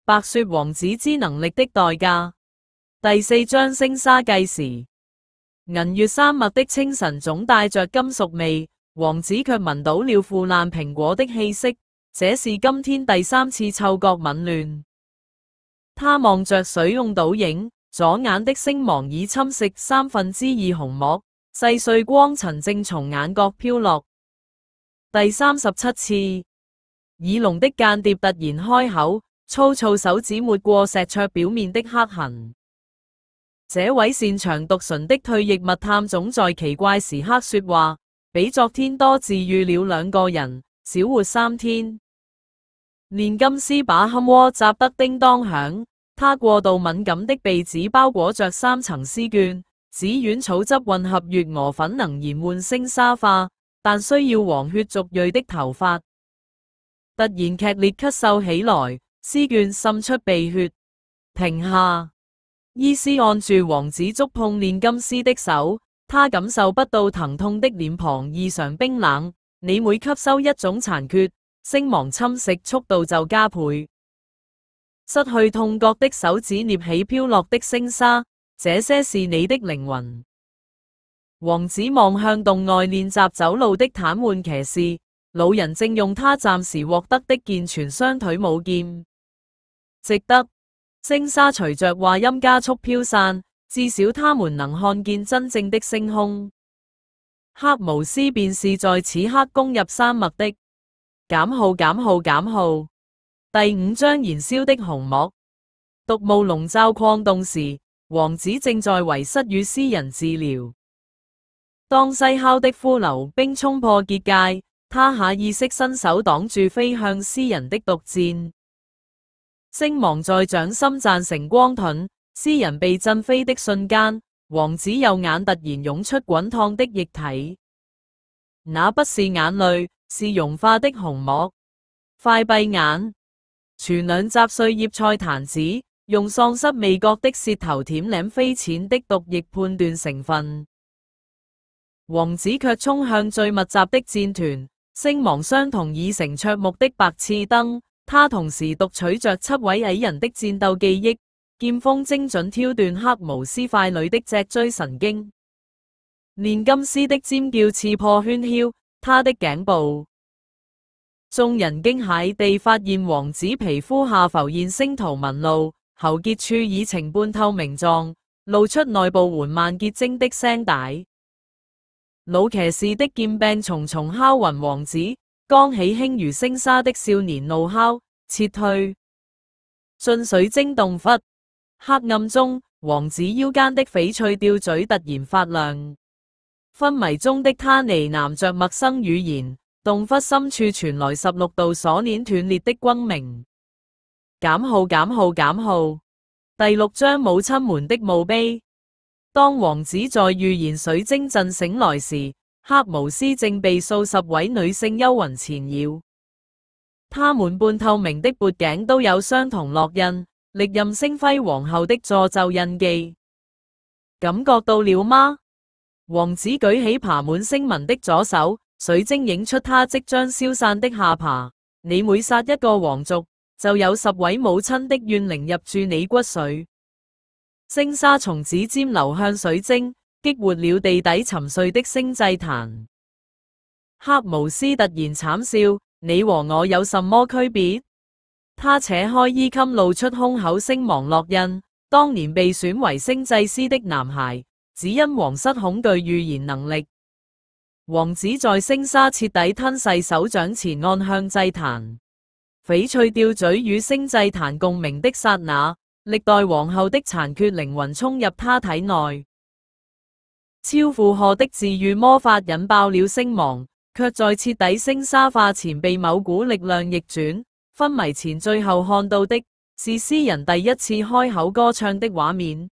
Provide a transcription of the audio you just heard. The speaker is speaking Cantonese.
白雪王子之能力的代價。第4章星沙計時。銀月山脈的清晨總帶着金屬味，王子卻聞到了腐爛蘋果的氣息，這是今天第3次嗅覺紊亂。他望着水湧倒影，左眼的星芒已侵蝕2/3虹膜，細碎光塵正從眼角飄落。第37次，耳聾的間諜突然開口，粗糙手指抹過石桌表面的黑痕。這位擅長讀唇的退役密探總在奇怪時刻說話，比昨天多治癒了2個人，少活3天。煉金師把鼾窩砸得叮當響，他過度敏感的鼻子包裹着3層絲絹，紫苑草汁混合月蛾粉能延緩星沙化，但需要黃血族裔的頭髮。突然劇烈咳嗽起來，絲絹滲出鼻血。停下！醫師按住王子觸碰煉金師的手，他感受不到疼痛的臉龐異常冰冷。你每吸收一種殘缺，星芒侵蝕速度就加倍。失去痛覺的手指捏起飄落的星沙，這些是你的靈魂。王子望向洞外練習走路的癱瘓騎士，老人正用他暫時獲得的健全雙腿舞劍。值得。星沙隨着話音加速飄散，至少他們能看見真正的星空。黑巫師便是在此刻攻入山脈的。減號減號減號。第5章燃燒的紅幕。毒霧籠罩礦洞時，王子正在遺失與詩人治療。當西烤的骷髏冰衝破結界，他下意識伸手擋住飛向詩人的毒箭。星芒在掌心綻成光盾，詩人被震飛的瞬間，王子右眼突然湧出滾燙的液體。那不是眼淚，是融化的紅膜。快閉眼！存2雜碎葉菜壇子，用喪失味覺的舌頭舔舐飛濺的毒液判斷成分。王子卻衝向最密集的箭團，星芒相同已成卓目的白熾燈。他同時讀取着7位矮人的戰鬥記憶，劍鋒精準挑斷黑巫師塊裏的脊椎神經。煉金師的尖叫刺破喧囂，他的頸部。眾人驚駭地發現王子皮膚下浮現星圖紋路，喉結處已呈半透明狀，露出內部緩慢結晶的聲帶。老騎士的劍柄重重敲暈王子。剛起輕如星沙的少年怒吼，撤退，進水晶洞窟。黑暗中，王子腰間的翡翠吊墜突然發亮。昏迷中的他呢喃着陌生語言，洞窟深處傳來16道鎖鏈斷裂的轟鳴。減號減號減號。第6章母親們的墓碑。當王子在預言水晶陣醒來時，黑巫師正被數10位女性幽魂纏繞，她們半透明的脖頸都有相同烙印，歷任星輝皇后的詛咒印記。感覺到了嗎？王子舉起爬滿星紋的左手，水晶映出他即將消散的下巴。你每殺一個皇族，就有10位母親的怨靈入住你骨髓。星沙從指尖流向水晶，激活了地底沉睡的星祭壇。黑巫師突然慘笑，你和我有什麼區別？他扯開衣襟，露出胸口星芒烙印。當年被選為星祭司的男孩，只因皇室恐懼預言能力。王子在星沙徹底吞噬手掌前按向祭壇，翡翠吊墜與星祭壇共鳴的剎那，歷代皇后的殘缺靈魂衝入他體內。超負荷的治癒魔法引爆了星芒，卻在徹底星沙化前被某股力量逆轉。昏迷前最後看到的是詩人第一次開口歌唱的畫面。